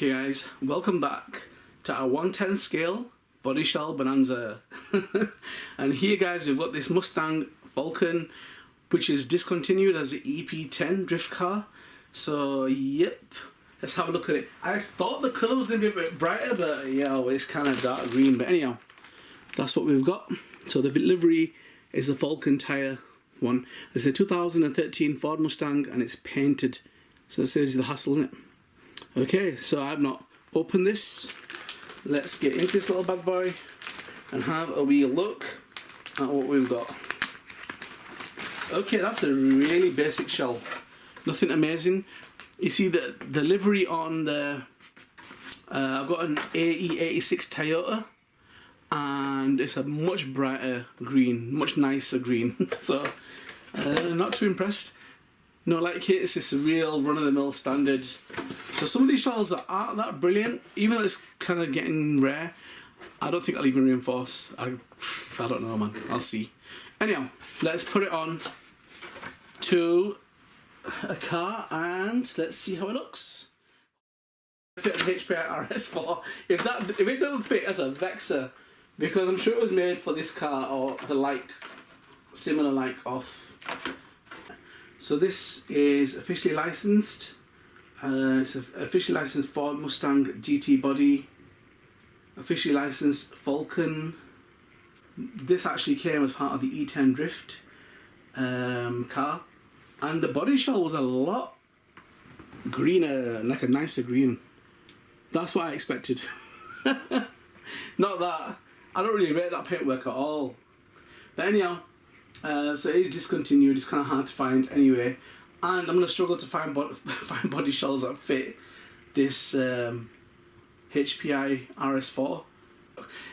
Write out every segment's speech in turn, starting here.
Okay guys, welcome back to our 1/10 scale body shell bonanza. And here guys, we've got this Mustang Falcon, which is discontinued as the EP10 drift car. So yep, let's have a look at it. I thought the colour was going to be a bit brighter, but yeah, well, it's kind of dark green. But anyhow, that's what we've got. So the livery is the Falcon tyre one. It's a 2013 Ford Mustang and it's painted. So it saves you the hassle, isn't it? Okay, so I've not opened this. Let's get into this little bad boy and have a wee look at what we've got. Okay, that's a really basic shell. Nothing amazing. You see the livery on the... I've got an AE86 Toyota and it's a much brighter green, much nicer green. So, not too impressed. No, like it's just a real run-of-the-mill standard. So some of these shells that aren't that brilliant, even though it's kind of getting rare, I don't think I'll even reinforce. I don't know, man. I'll see. Anyhow, let's put it on to a car and let's see how it looks. Fit an HPI RS4. If it doesn't fit as a Vexer, because I'm sure it was made for this car or the like, similar like off. So this is officially licensed. It's an officially licensed Ford Mustang GT body. Officially licensed Falcon. This actually came as part of the E10 Drift car. And the body shell was a lot greener, like a nicer green. That's what I expected. Not that. I don't really rate that paintwork at all. But anyhow, so it is discontinued. It's kind of hard to find anyway, and I'm going to struggle to find body shells that fit this HPI RS4.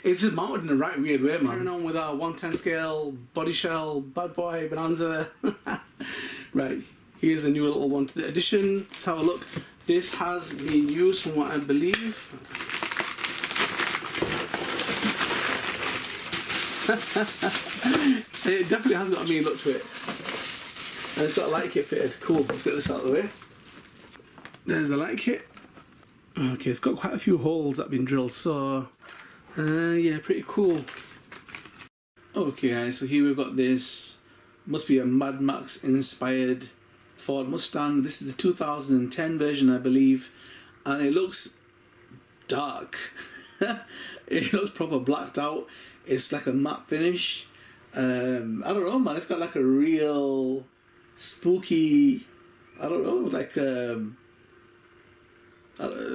It's just mounted in the right weird way, man. Carrying on with our 1/10 scale body shell bad boy bonanza. Right, here's a new little one to the edition. Let's have a look. This has been used from what I believe. It definitely has got a mean look to it. And it's got a light kit fitted. Cool, let's get this out of the way. There's the light kit. Okay, it's got quite a few holes that have been drilled, so yeah, pretty cool. Okay guys, so here we've got this, must be a Mad Max inspired Ford Mustang. This is the 2010 version, I believe, and it looks dark. It looks proper blacked out. It's like a matte finish. I don't know, man. It's got like a real spooky, I don't know, like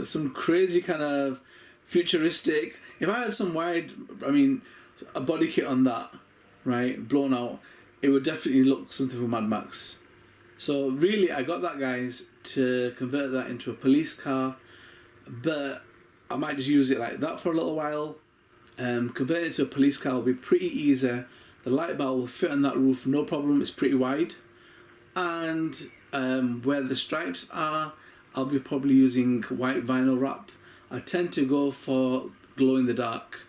some crazy kind of futuristic. If I had some a body kit on that, right, blown out, it would definitely look something from Mad Max. So really, I got that, guys, to convert that into a police car, but I might just use it like that for a little while. Converting it to a police car will be pretty easy. The light bar will fit on that roof, no problem. It's pretty wide, and where the stripes are, I'll be probably using white vinyl wrap. I tend to go for glow in the dark.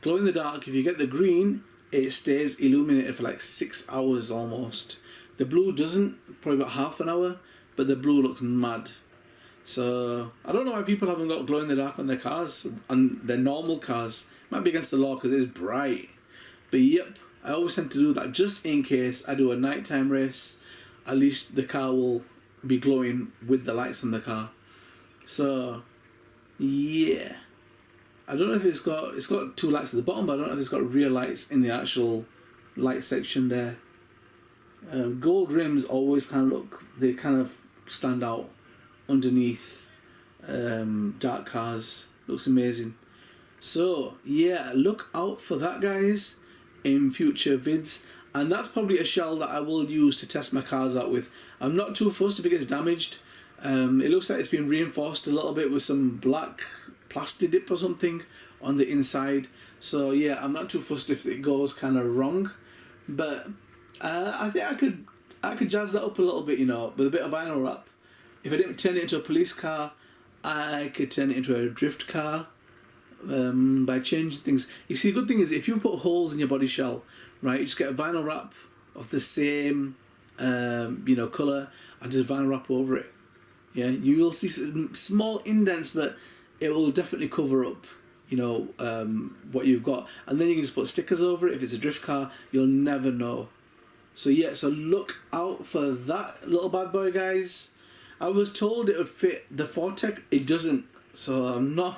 Glow in the dark, if you get the green, it stays illuminated for like 6 hours almost. The blue doesn't, probably about half an hour, but the blue looks mad. So I don't know why people haven't got glow in the dark on their cars, on their normal cars. Might be against the law because it's bright. But yep, I always tend to do that just in case I do a nighttime race. At least the car will be glowing with the lights on the car. So yeah, I don't know if it's got 2 lights at the bottom, but I don't know if it's got real lights in the actual light section there. Gold rims always they kind of stand out underneath dark cars. Looks amazing. So yeah, look out for that, guys, in future vids. And that's probably a shell that I will use to test my cars out with. I'm not too fussed if it gets damaged. It looks like it's been reinforced a little bit with some black plastic dip or something on the inside. So yeah, I'm not too fussed if it goes kind of wrong. But I think I could jazz that up a little bit, you know, with a bit of vinyl wrap. If I didn't turn it into a police car, I could turn it into a drift car by changing things. You see, the good thing is if you put holes in your body shell, right, you just get a vinyl wrap of the same colour and just vinyl wrap over it. Yeah, you will see some small indents, but it will definitely cover up, you know, what you've got. And then you can just put stickers over it. If it's a drift car, you'll never know. So yeah, so look out for that little bad boy, guys. I was told it would fit the Fortec. It doesn't. So I'm not.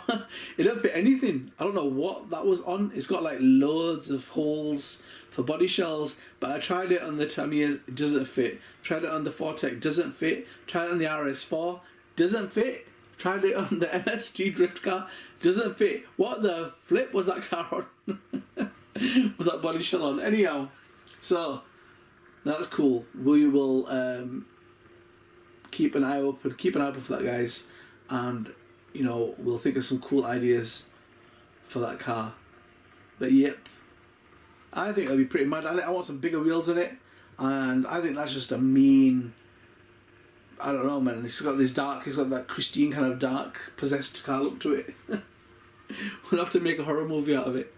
It don't fit anything. I don't know what that was on. It's got like loads of holes for body shells. But I tried it on the Tamiya's. It doesn't fit. Tried it on the Fortec. Doesn't fit. Tried it on the RS4. Doesn't fit. Tried it on the NST drift car. Doesn't fit. What the flip was that car on? Was that body shell on? Anyhow, so that's cool. We will keep an eye open. Keep an eye open for that, guys. And you know, we'll think of some cool ideas for that car. But yep, I think it'll be pretty mad. I want some bigger wheels in it, and I think that's just a mean. I don't know, man. It's got this dark. It's got that Christine kind of dark, possessed car look to it. We'll have to make a horror movie out of it.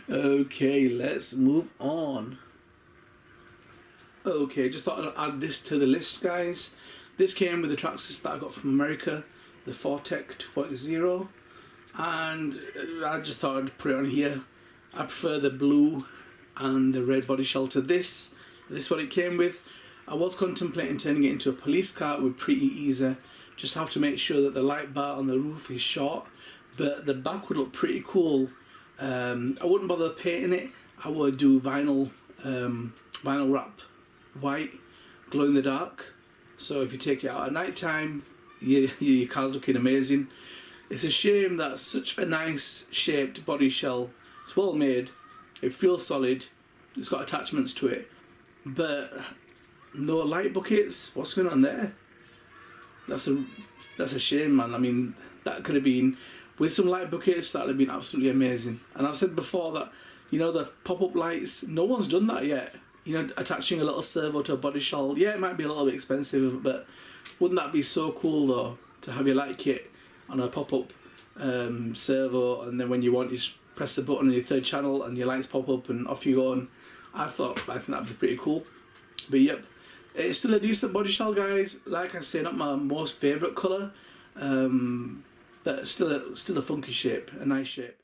Okay, let's move on. Okay, just thought I'd add this to the list, guys. This came with the Traxxas that I got from America, the Fortec 2.0, and I just thought I'd put it on here. I prefer the blue and the red body shell to this. This is what it came with. I was contemplating turning it into a police car with pretty easy. Just have to make sure that the light bar on the roof is short, but the back would look pretty cool. I wouldn't bother painting it. I would do vinyl wrap, white, glow in the dark. So if you take it out at night time, your car's looking amazing. It's a shame that such a nice shaped body shell. It's well made. It feels solid. It's got attachments to it, but no light buckets. What's going on there? That's a shame, man. I mean, that could have been with some light buckets. That would have been absolutely amazing. And I've said before that, you know, the pop-up lights. No one's done that yet. You know, attaching a little servo to a body shell. Yeah, it might be a little bit expensive, but wouldn't that be so cool though, to have your light kit on a pop-up servo, and then when you want, you just press the button on your third channel and your lights pop up and off you go. And I think that'd be pretty cool. But yep, it's still a decent body shell, guys. Like I say, not my most favourite colour, but still a funky shape, a nice shape.